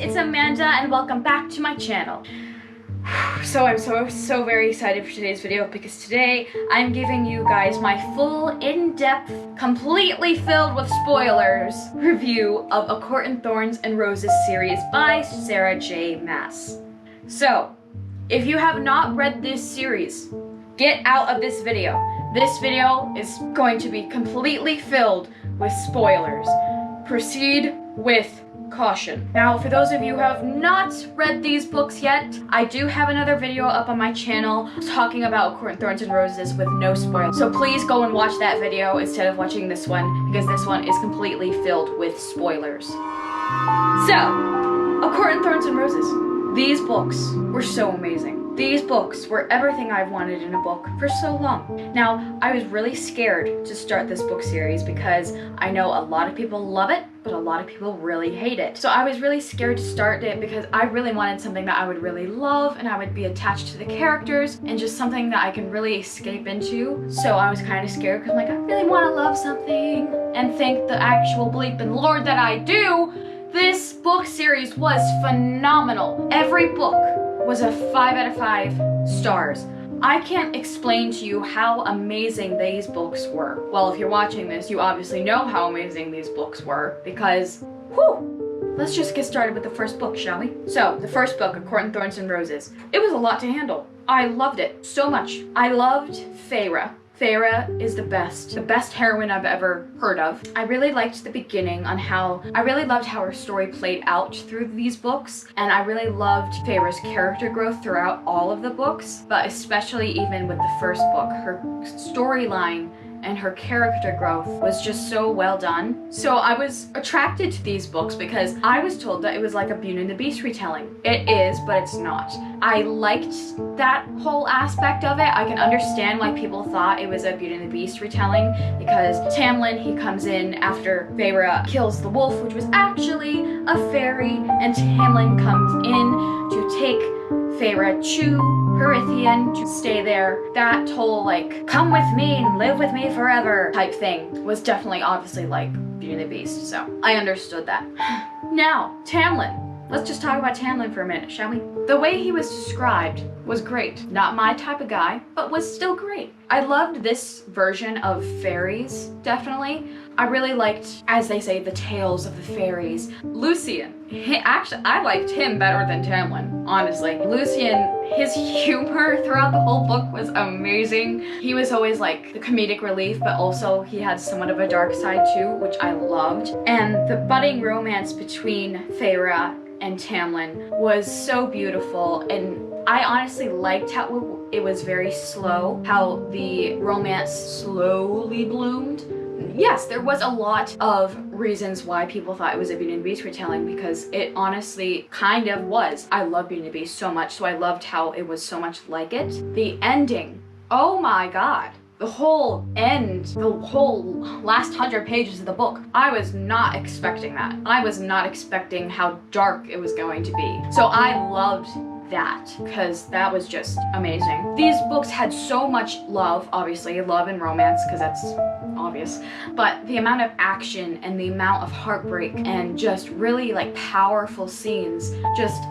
it's Amanda and welcome back to my channel. So I'm so very excited for today's video because today I'm giving you guys my full, in-depth, completely filled with spoilers review of A Court in Thorns and Roses series by Sarah J. Maas. So, if you have not read this series, get out of this video. This video is going to be completely filled with spoilers. Proceed with caution. Now, for those of you who have not read these books yet, I do have another video up on my channel talking about A Court in Thorns and Roses with no spoilers. So please go and watch that video instead of watching this one, because this one is completely filled with spoilers. So, A Court in Thorns and Roses. These books were so amazing. These books were everything I've wanted in a book for so long. Now, I was really scared to start this book series because I know a lot of people love it, but a lot of people really hate it. So I was really scared to start it because I really wanted something that I would really love and I would be attached to the characters and just something that I can really escape into. So I was kind of scared because I'm like, I really want to love something and thank the actual bleeping Lord that I do. This book series was phenomenal. Every book was a 5 out of 5 stars. I can't explain to you how amazing these books were. Well, if you're watching this, you obviously know how amazing these books were because, whew! Let's just get started with the first book, shall we? So, the first book, A Court in Thorns and Roses. It was a lot to handle. I loved it so much. I loved Feyre. Feyre is the best heroine I've ever heard of. I really liked the beginning on I really loved how her story played out through these books, and I really loved Feyre's character growth throughout all of the books, but especially even with the first book. Her storyline and her character growth was just so well done. So I was attracted to these books because I was told that it was like a Beauty and the Beast retelling. It is, but it's not. I liked that whole aspect of it. I can understand why people thought it was a Beauty and the Beast retelling because Tamlin, he comes in after Feyre kills the wolf, which was actually a fairy, and Tamlin comes in to take Feyre to Perithian to stay there. That whole like, come with me and live with me forever type thing was definitely obviously like Beauty and the Beast, so I understood that. Now, Tamlin. Let's just talk about Tamlin for a minute, shall we? The way he was described was great. Not my type of guy, but was still great. I loved this version of fairies, definitely. I really liked, as they say, the tales of the fairies. Lucien, actually, I liked him better than Tamlin, honestly. Lucien, his humor throughout the whole book was amazing. He was always like the comedic relief, but also he had somewhat of a dark side too, which I loved. And the budding romance between Feyre and Tamlin was so beautiful, and I honestly liked how it was very slow, how the romance slowly bloomed. Yes, there was a lot of reasons why people thought it was a Beauty and the Beast retelling because it honestly kind of was. I love Beauty and the Beast so much, so I loved how it was so much like it. The ending, oh my god. The whole end, the whole last 100 pages of the book, I was not expecting that. I was not expecting how dark it was going to be. So I loved that because that was just amazing. These books had so much love, obviously, love and romance because that's obvious, but the amount of action and the amount of heartbreak and just really like powerful scenes, just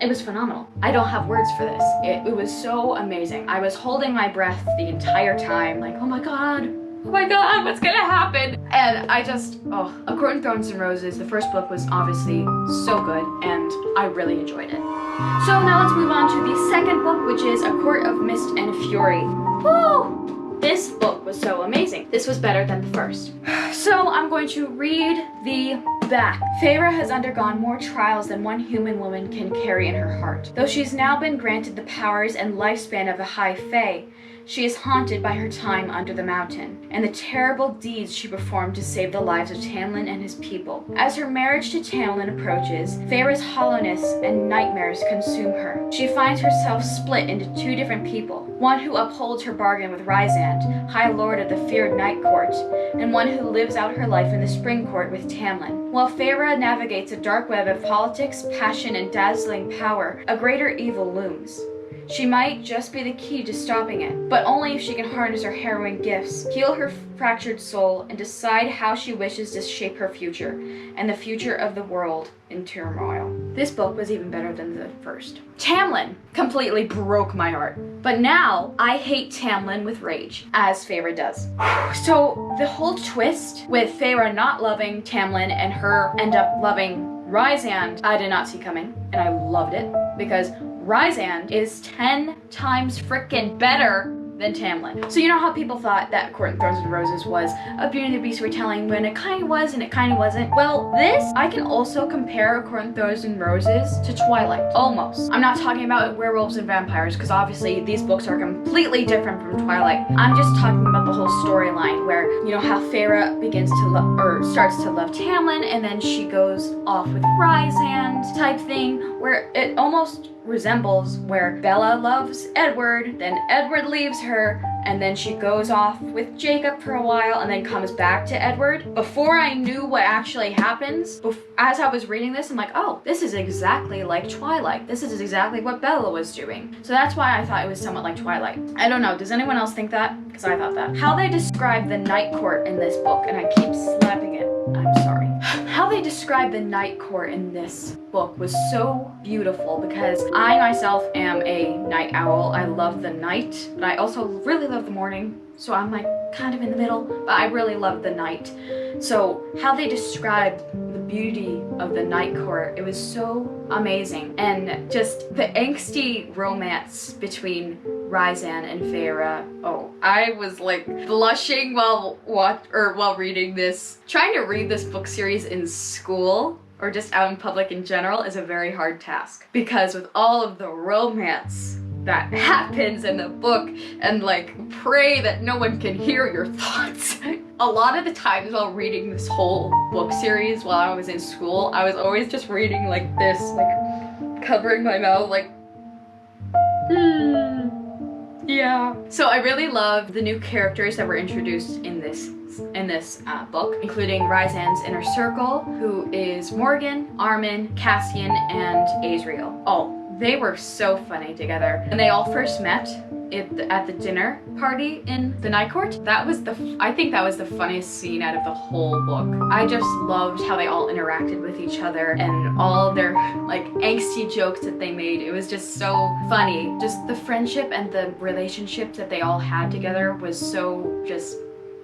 it was phenomenal. I don't have words for this. It was so amazing. I was holding my breath the entire time, like, oh my god, what's gonna happen? And I just, A Court in Thorns and Roses, the first book was obviously so good, and I really enjoyed it. So now let's move on to the second book, which is A Court of Mist and Fury. Woo! This book was so amazing. This was better than the first. So I'm going to read the back. Feyre has undergone more trials than one human woman can carry in her heart. Though she's now been granted the powers and lifespan of a high fae, she is haunted by her time under the mountain, and the terrible deeds she performed to save the lives of Tamlin and his people. As her marriage to Tamlin approaches, Feyre's hollowness and nightmares consume her. She finds herself split into two different people, one who upholds her bargain with Rysand, High Lord of the feared Night Court, and one who lives out her life in the Spring Court with Tamlin. While Feyre navigates a dark web of politics, passion, and dazzling power, a greater evil looms. She might just be the key to stopping it, but only if she can harness her harrowing gifts, heal her fractured soul, and decide how she wishes to shape her future, and the future of the world in turmoil. This book was even better than the first. Tamlin completely broke my heart, but now I hate Tamlin with rage, as Feyre does. So the whole twist with Feyre not loving Tamlin and her end up loving Rhysand, I did not see coming, and I loved it, because Rhysand is 10 times frickin' better than Tamlin. So you know how people thought that Court of Thorns and Roses was a Beauty and the Beast retelling when it kind of was and it kind of wasn't? Well, this, I can also compare Court of Thorns and Roses to Twilight, almost. I'm not talking about werewolves and vampires, because obviously these books are completely different from Twilight. I'm just talking about the whole storyline where, you know, how Feyre begins to love, or starts to love Tamlin, and then she goes off with Rhysand type thing, where it almost resembles where Bella loves Edward, then Edward leaves her, and then she goes off with Jacob for a while and then comes back to Edward. Before I knew what actually happens, as I was reading this, I'm like, oh, this is exactly like Twilight. This is exactly what Bella was doing. So that's why I thought it was somewhat like Twilight. I don't know, does anyone else think that? Because I thought that. How they describe the Night Court in this book, and I keep slapping it, I'm sorry. How they describe the Night Court in this book was so beautiful, because I myself am a night owl. I love the night, but I also really love the morning. So I'm like kind of in the middle, but I really love the night. So how they described the beauty of the Night Court, it was so amazing. And just the angsty romance between Rhysand and Feyre. Oh, I was like blushing while reading this. Trying to read this book series in school or just out in public in general is a very hard task, because with all of the romance that happens in the book, and like pray that no one can hear your thoughts. A lot of the times while reading this whole book series while I was in school, I was always just reading like this, like covering my mouth, like yeah. So I really love the new characters that were introduced in this book, including Rhysand's inner circle, who is Morgan, Armin, Cassian, and Asriel. Oh, they were so funny together. And they all first met at the dinner party in the Night Court. I think that was the funniest scene out of the whole book. I just loved how they all interacted with each other and all their like angsty jokes that they made. It was just so funny. Just the friendship and the relationship that they all had together was so just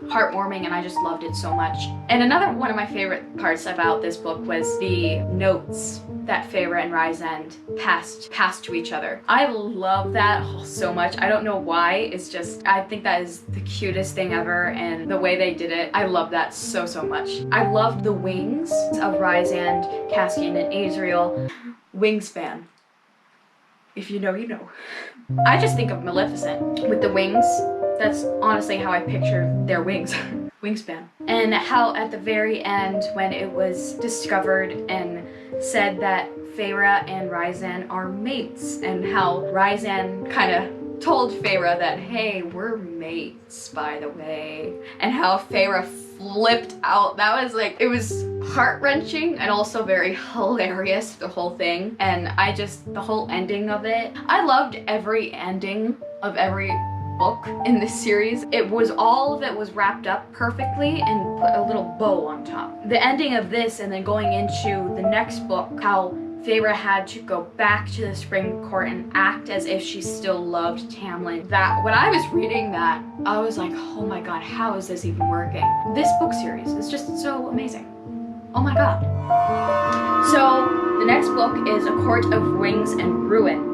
heartwarming, and I just loved it so much. And another one of my favorite parts about this book was the notes that Feyre and Rhysand passed to each other. I love that so much. I don't know why, it's just, I think that is the cutest thing ever, and the way they did it, I love that so much. I loved the wings of Rhysand, Cassian, and Asriel. Wingspan. If you know, you know. I just think of Maleficent with the wings. That's honestly how I picture their wings. Wingspan. And how at the very end, when it was discovered and said that Feyre and Rhysand are mates, and how Rhysand kind of told Feyre that, hey, we're mates, by the way. And how Feyre flipped out. That was like, it was heart-wrenching and also very hilarious, the whole thing. And the whole ending of it. I loved every ending of every book in this series. All of it was wrapped up perfectly and put a little bow on top. The ending of this, and then going into the next book, how Feyre had to go back to the Spring Court and act as if she still loved Tamlin. When I was reading that, I was like, oh my god, how is this even working? This book series is just so amazing. Oh my god. So the next book is A Court of Wings and Ruin.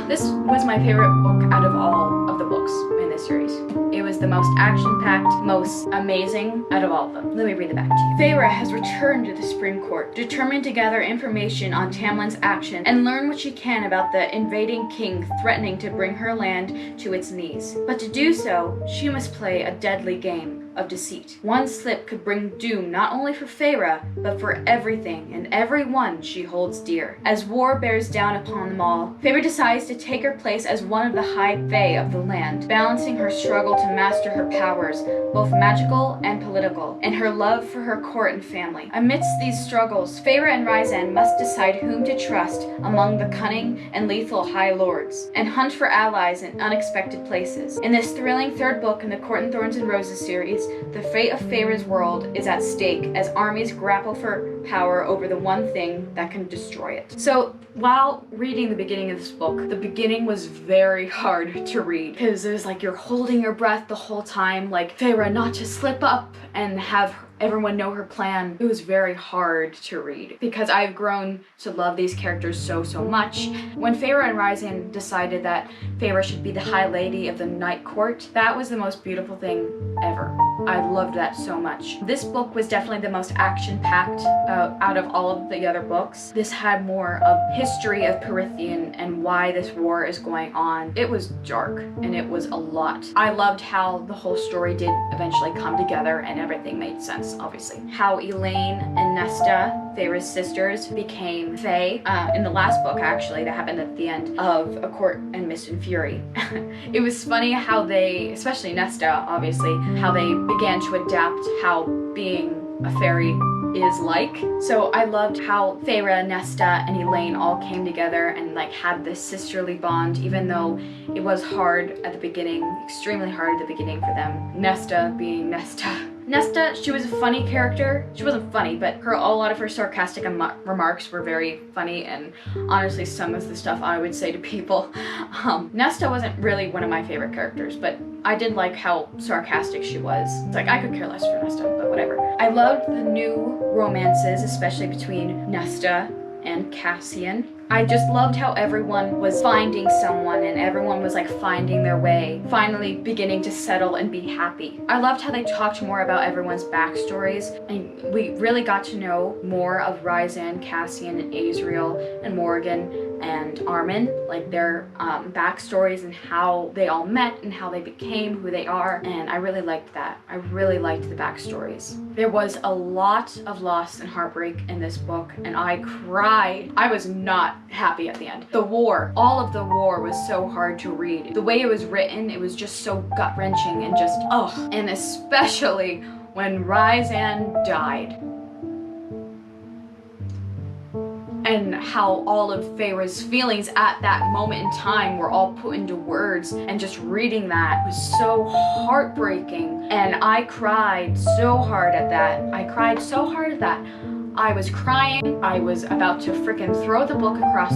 This was my favorite book out of all of the books in this series. It was the most action-packed, most amazing out of all of them. Let me read it back to you. Feyre has returned to the Spring Court, determined to gather information on Tamlin's action and learn what she can about the invading king threatening to bring her land to its knees. But to do so, she must play a deadly game. of deceit. One slip could bring doom not only for Feyre, but for everything and everyone she holds dear. As war bears down upon them all, Feyre decides to take her place as one of the High Fae of the land, balancing her struggle to master her powers, both magical and political, and her love for her court and family. Amidst these struggles, Feyre and Rhysand must decide whom to trust among the cunning and lethal High Lords, and hunt for allies in unexpected places. In this thrilling third book in the Court and Thorns and Roses series, the fate of Feyre's world is at stake as armies grapple for power over the one thing that can destroy it. So, while reading the beginning of this book, the beginning was very hard to read because it was like you're holding your breath the whole time, like Feyre not to slip up and have everyone know her plan. It was very hard to read because I've grown to love these characters so much. When Feyre and Rhysand decided that Feyre should be the High Lady of the Night Court, that was the most beautiful thing ever. I loved that so much. This book was definitely the most action-packed out of all of the other books. This had more of history of Prythian and why this war is going on. It was dark and it was a lot. I loved how the whole story did eventually come together and everything made sense, obviously. How Elaine and Nesta, Feyre's sisters, became Fae in the last book, actually, that happened at the end of A Court and Mist and Fury. It was funny how they, especially Nesta, obviously, how they began to adapt how being a fairy is like. So I loved how Feyre, Nesta, and Elaine all came together and like had this sisterly bond, even though it was hard at the beginning, extremely hard at the beginning for them. Nesta being Nesta. Nesta, she was a funny character. She wasn't funny, but a lot of her sarcastic remarks were very funny, and honestly some of the stuff I would say to people. Nesta wasn't really one of my favorite characters, but I did like how sarcastic she was. It's like, I could care less for Nesta, but whatever. I loved the new romances, especially between Nesta and Cassian. I just loved how everyone was finding someone and everyone was like finding their way, finally beginning to settle and be happy. I loved how they talked more about everyone's backstories, and we really got to know more of Rhysand, Cassian, and Azriel, and Morgan, and Armin, like their backstories and how they all met and how they became who they are, and I really liked that. I really liked the backstories. There was a lot of loss and heartbreak in this book, and I cried. I was not happy at the end. The war, all of the war was so hard to read. The way it was written, it was just so gut-wrenching and just, oh, and especially when Rhysand died. And how all of Feyre's feelings at that moment in time were all put into words, and just reading that was so heartbreaking, and I cried so hard at that. I cried so hard at that. I was crying. I was about to freaking throw the book across.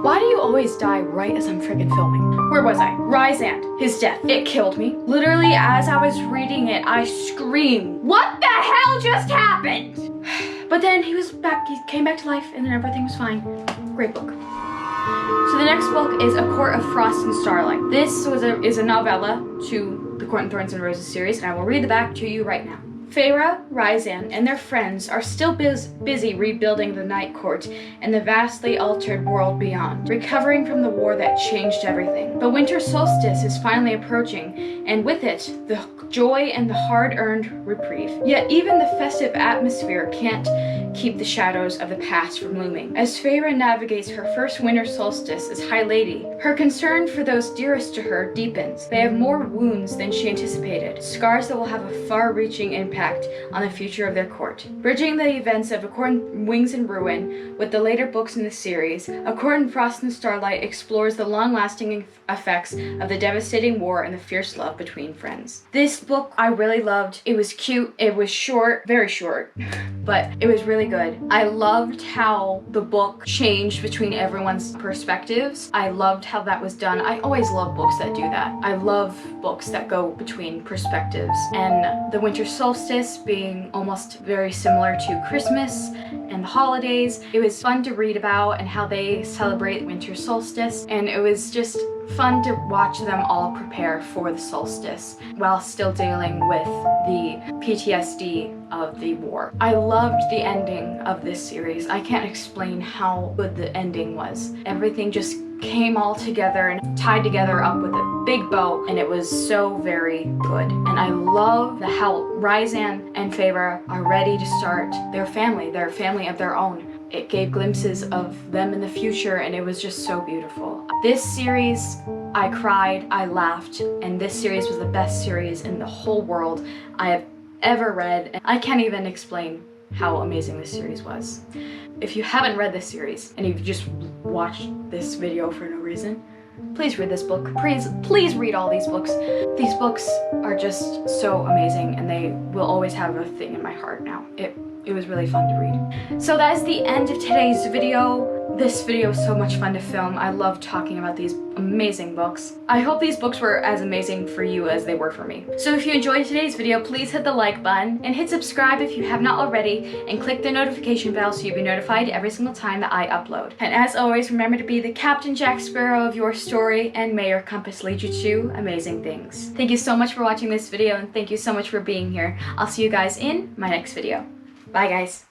Why do you always die right as I'm freaking filming? Where was I? Rhysand, his death. It killed me. Literally, as I was reading it, I screamed, what the hell just happened? But then he was back, he came back to life, and then everything was fine. Great book. So the next book is A Court of Frost and Starlight. This is a novella to the Court and Thorns and Roses series, and I will read the back to you right now. Feyre, Rhysand, and their friends are still busy rebuilding the Night Court and the vastly altered world beyond, recovering from the war that changed everything. The winter solstice is finally approaching, and with it, the joy and the hard-earned reprieve. Yet even the festive atmosphere can't keep the shadows of the past from looming. As Feyre navigates her first winter solstice as High Lady, her concern for those dearest to her deepens. They have more wounds than she anticipated, scars that will have a far-reaching impact on the future of their court. Bridging the events of A Court in Wings and Ruin with the later books in the series, A Court in Frost and Starlight explores the long-lasting effects of the devastating war and the fierce love between friends. This book I really loved. It was cute, it was short, very short, but it was really good. I loved how the book changed between everyone's perspectives. I loved how that was done. I always love books that do that. I love books that go between perspectives, and the winter solstice being almost very similar to Christmas and the holidays. It was fun to read about and how they celebrate winter solstice, and it was just fun to watch them all prepare for the solstice while still dealing with the PTSD of the war. I loved the ending of this series. I can't explain how good the ending was. Everything just came all together and tied together up with a big bow, and it was so very good. And I love how Ryzan and Feyre are ready to start their family of their own. It gave glimpses of them in the future, and it was just so beautiful. This series, I cried, I laughed, and this series was the best series in the whole world I have ever read. And I can't even explain how amazing this series was. If you haven't read this series and you've just watched this video for no reason, please read this book. Please read all these books. These books are just so amazing, and they will always have a thing in my heart now. It was really fun to read. So that is the end of today's video. This video was so much fun to film. I love talking about these amazing books. I hope these books were as amazing for you as they were for me. So if you enjoyed today's video, please hit the like button and hit subscribe if you have not already, and click the notification bell so you'll be notified every single time that I upload. And as always, remember to be the Captain Jack Sparrow of your story, and may your compass lead you to amazing things. Thank you so much for watching this video, and thank you so much for being here. I'll see you guys in my next video. Bye guys.